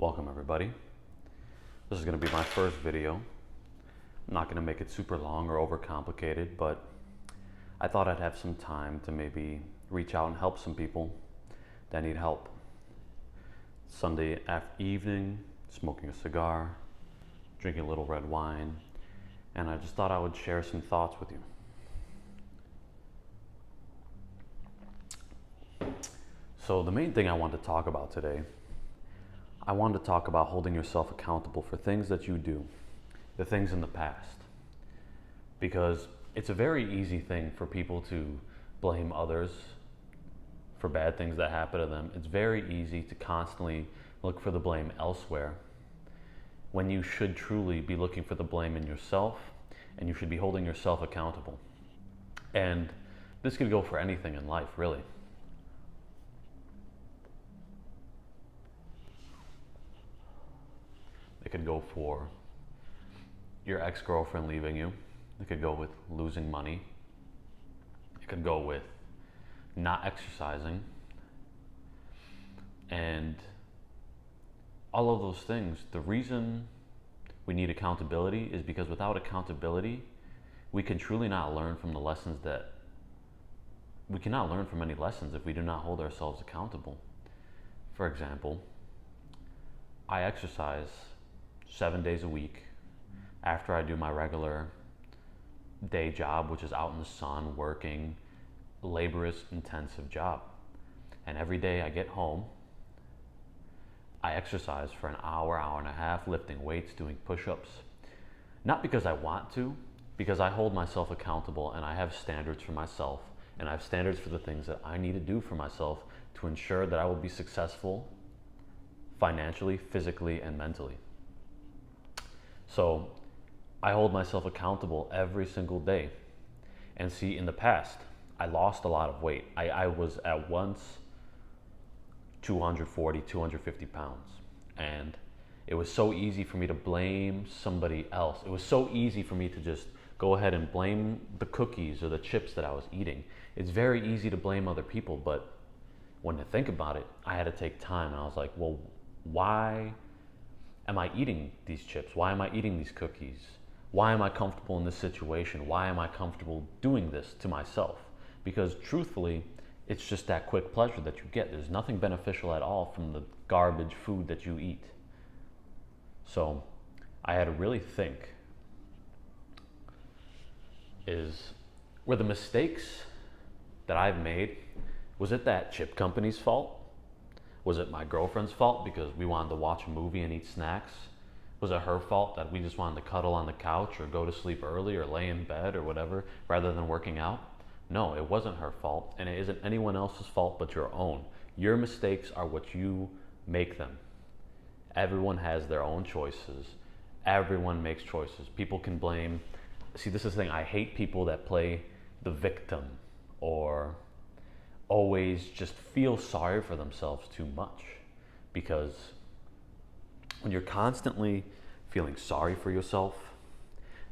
Welcome everybody. This is going to be my first video. I'm not going to make it super long or overcomplicated, but I thought I'd have some time to maybe reach out and help some people that need help. Sunday evening, smoking a cigar, drinking a little red wine, and I just thought I would share some thoughts with you. So the main thing I want to talk about today, I wanted to talk about holding yourself accountable for things that you do, the things in the past. Because it's a very easy thing for people to blame others for bad things that happen to them. It's very easy to constantly look for the blame elsewhere when you should truly be looking for the blame in yourself, and you should be holding yourself accountable. And this could go for anything in life, really. It could go for your ex-girlfriend leaving you. It could go with losing money. It could go with not exercising. And all of those things, the reason we need accountability is because without accountability, we can truly not learn from the lessons that we cannot learn from any lessons if we do not hold ourselves accountable. For example, I exercise 7 days a week after I do my regular day job, which is out in the sun, working, laborious, intensive job. And every day I get home, I exercise for an hour, hour and a half, lifting weights, doing push-ups. Not because I want to, because I hold myself accountable and I have standards for myself, and I have standards for the things that I need to do for myself to ensure that I will be successful financially, physically, and mentally. So I hold myself accountable every single day. And see, in the past, I lost a lot of weight. I was at once 240, 250 pounds. And it was so easy for me to blame somebody else. It was so easy for me to just go ahead and blame the cookies or the chips that I was eating. It's very easy to blame other people, but when I think about it, I had to take time. And I was like, well, why am I eating these chips? Why am I eating these cookies? Why am I comfortable in this situation? Why am I comfortable doing this to myself? Because truthfully, it's just that quick pleasure that you get. There's nothing beneficial at all from the garbage food that you eat. So I had to really think, were the mistakes that I've made, was it that chip company's fault? Was it my girlfriend's fault because we wanted to watch a movie and eat snacks? Was it her fault that we just wanted to cuddle on the couch or go to sleep early or lay in bed or whatever rather than working out? No, it wasn't her fault, and it isn't anyone else's fault but your own. Your mistakes are what you make them. Everyone has their own choices. Everyone makes choices. People can blame. See, this is the thing. I hate people that play the victim or always just feel sorry for themselves too much, because when you're constantly feeling sorry for yourself,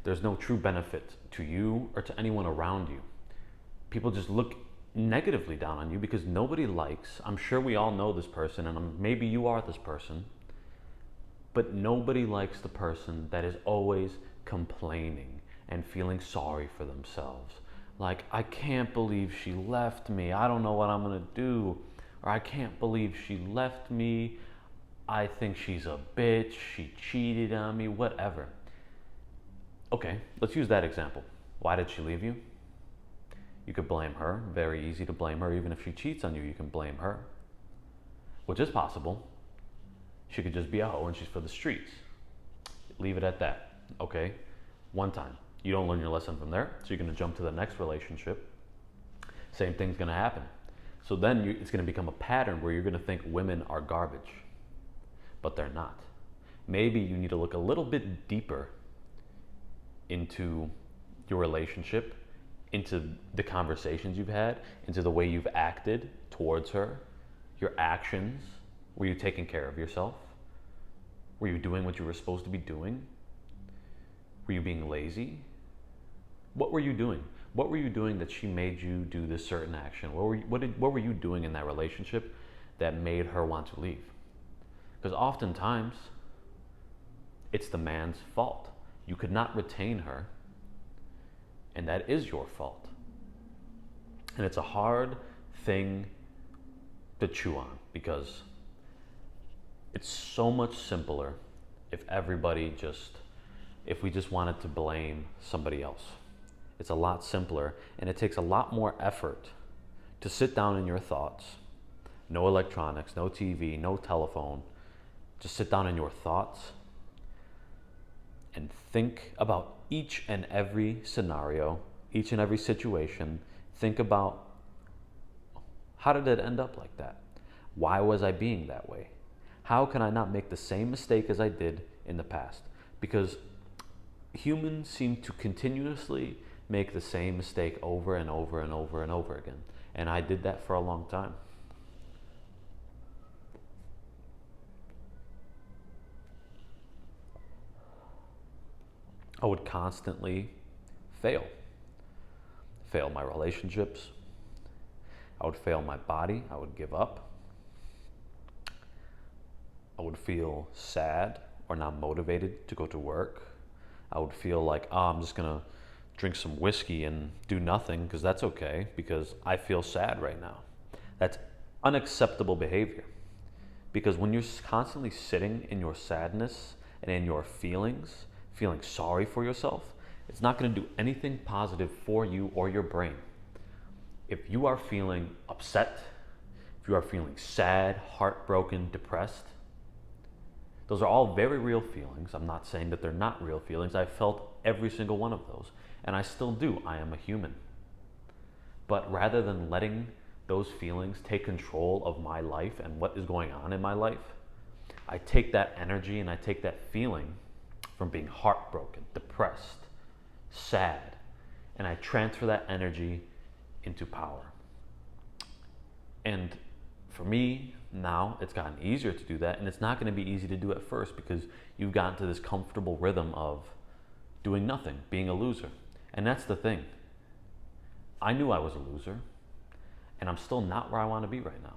there's no true benefit to you or to anyone around you. People just look negatively down on you because nobody likes, I'm sure we all know this person, and maybe you are this person, but nobody likes the person that is always complaining and feeling sorry for themselves. Like, I can't believe she left me. I don't know what I'm gonna do. Or I can't believe she left me. I think she's a bitch. She cheated on me, whatever. Okay, let's use that example. Why did she leave you? You could blame her. Very easy to blame her. Even if she cheats on you, you can blame her. Which is possible. She could just be a hoe and she's for the streets. Leave it at that. Okay, one time. You don't learn your lesson from there, so you're going to jump to the next relationship. Same thing's going to happen. So then it's going to become a pattern where you're going to think women are garbage, but they're not. Maybe you need to look a little bit deeper into your relationship, into the conversations you've had, into the way you've acted towards her, your actions. Were you taking care of yourself? Were you doing what you were supposed to be doing? Were you being lazy? What were you doing? What were you doing that she made you do this certain action? What were you doing in that relationship that made her want to leave? Because oftentimes, it's the man's fault. You could not retain her, and that is your fault. And it's a hard thing to chew on because it's so much simpler if if we just wanted to blame somebody else. It's a lot simpler, and it takes a lot more effort to sit down in your thoughts. No electronics, no TV, no telephone. Just sit down in your thoughts and think about each and every scenario, each and every situation. Think about, how did it end up like that? Why was I being that way? How can I not make the same mistake as I did in the past? Because humans seem to continuously make the same mistake over and over and over and over again. And I did that for a long time. I would constantly fail my relationships. I would fail my body. I would give up. I would feel sad or not motivated to go to work. I would feel like, I'm just gonna drink some whiskey and do nothing because that's okay because I feel sad right now. That's unacceptable behavior. Because when you're constantly sitting in your sadness and in your feelings, feeling sorry for yourself, it's not going to do anything positive for you or your brain. If you are feeling upset, if you are feeling sad, heartbroken, depressed, those are all very real feelings. I'm not saying that they're not real feelings. I've felt every single one of those, and I still do. I am a human. But rather than letting those feelings take control of my life and what is going on in my life, I take that energy and I take that feeling from being heartbroken, depressed, sad, and I transfer that energy into power. And for me, now it's gotten easier to do that, and it's not going to be easy to do at first because you've gotten to this comfortable rhythm of doing nothing, being a loser. And that's the thing. I knew I was a loser, and I'm still not where I want to be right now.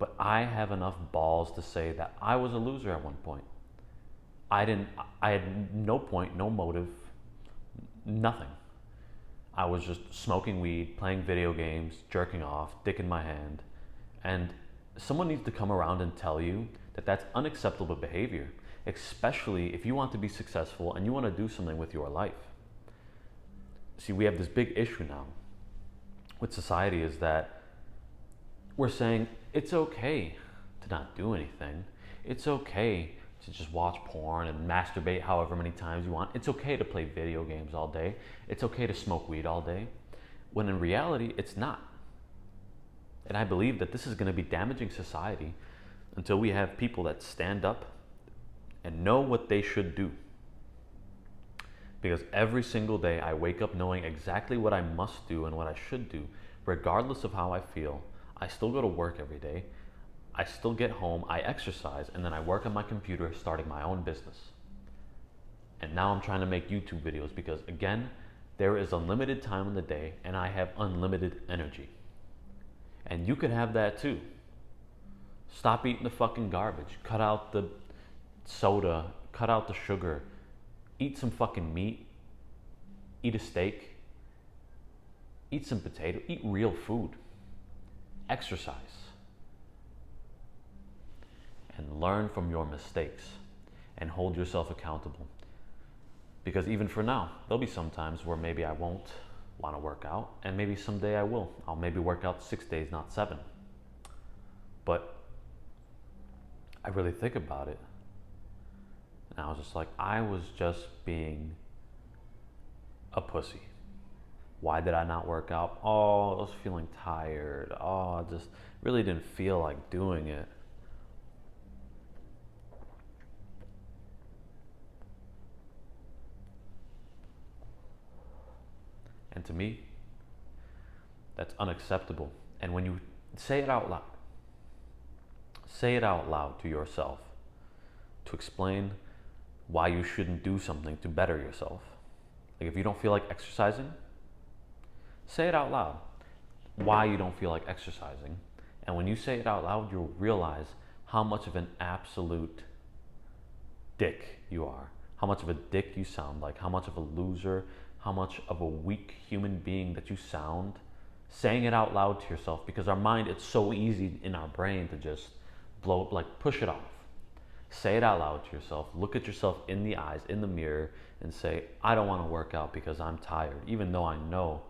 But I have enough balls to say that I was a loser at one point. I had no point, no motive, nothing. I was just smoking weed, playing video games, jerking off, dick in my hand. And someone needs to come around and tell you that that's unacceptable behavior, especially if you want to be successful and you want to do something with your life. See, we have this big issue now with society is that we're saying it's okay to not do anything. It's okay to just watch porn and masturbate however many times you want. It's okay to play video games all day. It's okay to smoke weed all day. When in reality, it's not. And I believe that this is going to be damaging society until we have people that stand up and know what they should do. Because every single day I wake up knowing exactly what I must do and what I should do, regardless of how I feel. I still go to work every day. I still get home, I exercise, and then I work on my computer starting my own business. And now I'm trying to make YouTube videos because, again, there is unlimited time in the day and I have unlimited energy. And you could have that too. Stop eating the fucking garbage. Cut out the soda, cut out the sugar. Eat some fucking meat. Eat a steak. Eat some potato. Eat real food. Exercise. And learn from your mistakes and hold yourself accountable. Because even for now, there'll be some times where maybe I won't want to work out, and maybe someday I will. I'll maybe work out 6 days, not 7. But I really think about it, and I was just like, I was just being a pussy. Why did I not work out? Oh, I was feeling tired. Oh, I just really didn't feel like doing it. And to me, that's unacceptable. And when you say it out loud to yourself to explain why you shouldn't do something to better yourself. Like if you don't feel like exercising, say it out loud why you don't feel like exercising. And when you say it out loud, you'll realize how much of an absolute dick you are, how much of a dick you sound like, how much of a loser, how much of a weak human being that you sound, saying it out loud to yourself, because our mind, it's so easy in our brain to just blow, like push it off. Say it out loud to yourself. Look at yourself in the eyes, in the mirror, and say, I don't want to work out because I'm tired, even though I know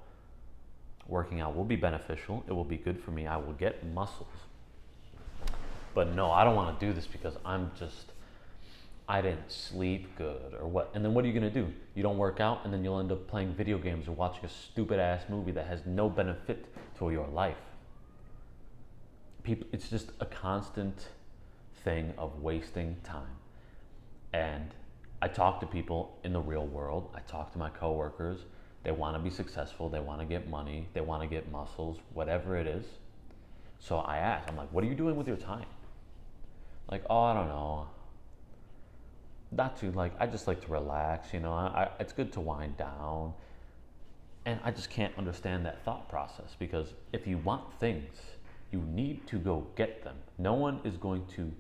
working out will be beneficial. It will be good for me. I will get muscles. But no, I don't want to do this because I didn't sleep good or what. And then what are you going to do? You don't work out, and then you'll end up playing video games or watching a stupid ass movie that has no benefit to your life. People, it's just a constant thing of wasting time. And I talk to people in the real world. I talk to my coworkers. They want to be successful. They want to get money. They want to get muscles, whatever it is. So I ask, I'm like, what are you doing with your time? Like, oh, I don't know. Not to, like, I just like to relax, you know. It's good to wind down. And I just can't understand that thought process, because if you want things, you need to go get them. No one is going to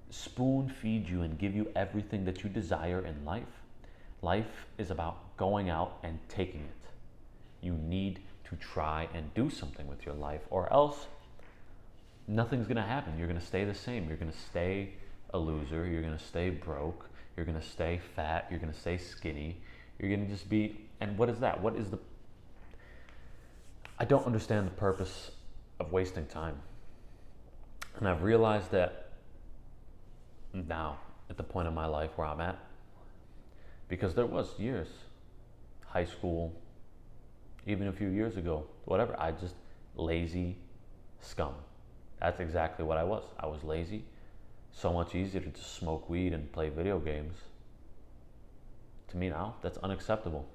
spoon feed you and give you everything that you desire in life. Life is about going out and taking it. You need to try and do something with your life, or else nothing's going to happen. You're going to stay the same. You're going to stay a loser. You're going to stay broke. You're going to stay fat. You're going to stay skinny. You're going to just be, and what is that? What is the, I don't understand the purpose of wasting time. And I've realized that now, at the point in my life where I'm at, because there was years, high school, even a few years ago, whatever, I just lazy scum. That's exactly what I was. I was lazy. So much easier to just smoke weed and play video games. To me now, that's unacceptable.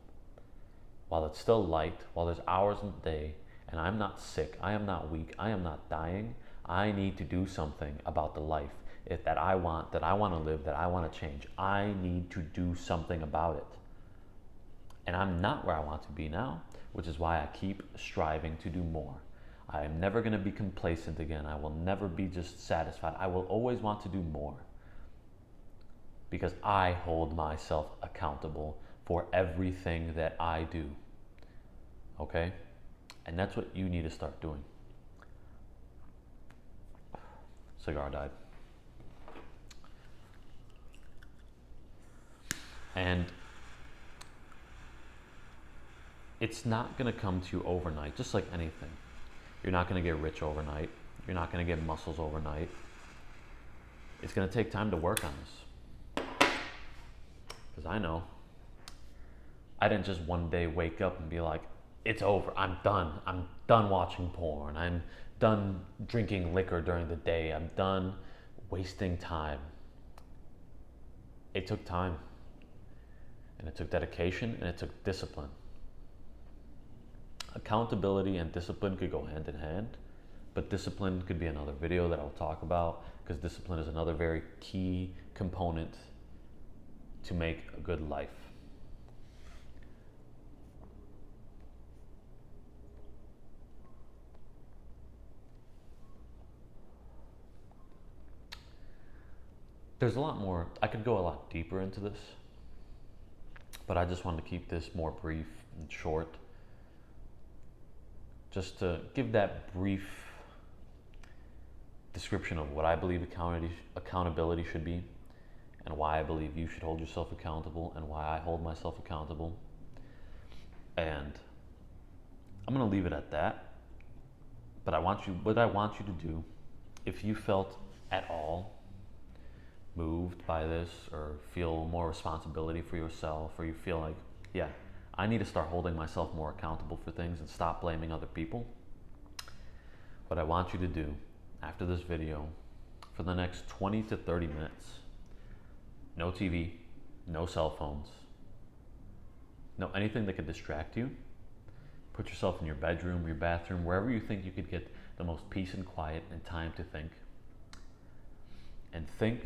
While it's still light, while there's hours in the day, and I'm not sick, I am not weak, I am not dying, I need to do something about the life that I want to live, that I want to change. I need to do something about it. And I'm not where I want to be now, which is why I keep striving to do more. I am never going to be complacent again. I will never be just satisfied. I will always want to do more, because I hold myself accountable for everything that I do. Okay? And that's what you need to start doing. Cigar died. And it's not going to come to you overnight, just like anything. You're not going to get rich overnight. You're not going to get muscles overnight. It's going to take time to work on this. Because I know I didn't just one day wake up and be like, it's over, I'm done. I'm done watching porn. I'm done drinking liquor during the day. I'm done wasting time. It took time. And it took dedication, and it took discipline. Accountability and discipline could go hand in hand, but discipline could be another video that I'll talk about, because discipline is another very key component to make a good life. There's a lot more, I could go a lot deeper into this, but I just wanted to keep this more brief and short, just to give that brief description of what I believe accountability should be, and why I believe you should hold yourself accountable, and why I hold myself accountable. And I'm going to leave it at that. But what I want you to do, if you felt at all moved by this, or feel more responsibility for yourself, or you feel like, yeah, I need to start holding myself more accountable for things and stop blaming other people, what I want you to do after this video, for the next 20 to 30 minutes, no TV, no cell phones, no anything that could distract you. Put yourself in your bedroom, your bathroom, wherever you think you could get the most peace and quiet and time to think. And think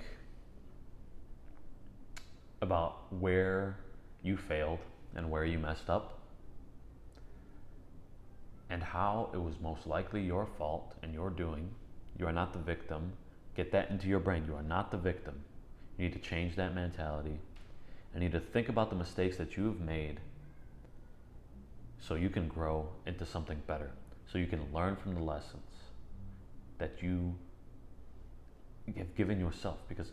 about where you failed and where you messed up, and how it was most likely your fault and your doing. You are not the victim. Get that into your brain. You are not the victim. You need to change that mentality. You need to think about the mistakes that you've made so you can grow into something better. So you can learn from the lessons that you have given yourself. Because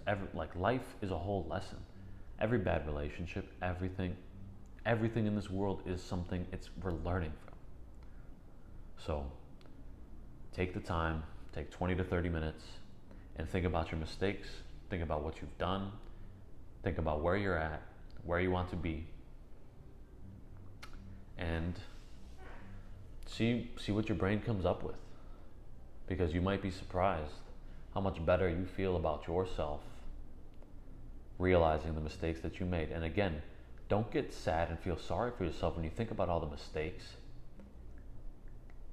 life is a whole lesson. Every bad relationship, everything in this world is something we're learning from. So take the time, take 20 to 30 minutes, and think about your mistakes, think about what you've done, think about where you're at, where you want to be, and see what your brain comes up with. Because you might be surprised how much better you feel about yourself realizing the mistakes that you made. And again, don't get sad and feel sorry for yourself when you think about all the mistakes.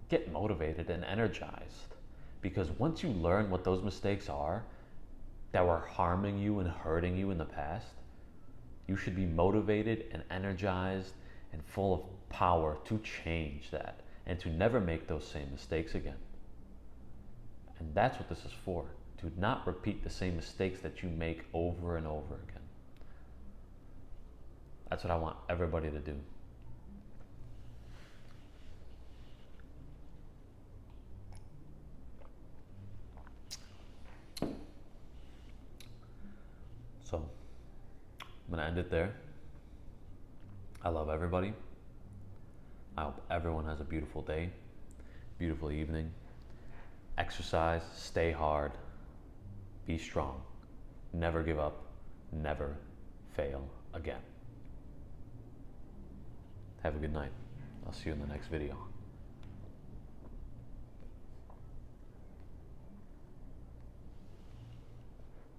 Get motivated and energized, because once you learn what those mistakes are that were harming you and hurting you in the past, you should be motivated and energized and full of power to change that and to never make those same mistakes again. And that's what this is for. Do not repeat the same mistakes that you make over and over again. That's what I want everybody to do. So, I'm going to end it there. I love everybody. I hope everyone has a beautiful day, beautiful evening. Exercise, stay hard, be strong, never give up, never fail again. Have a good night. I'll see you in the next video.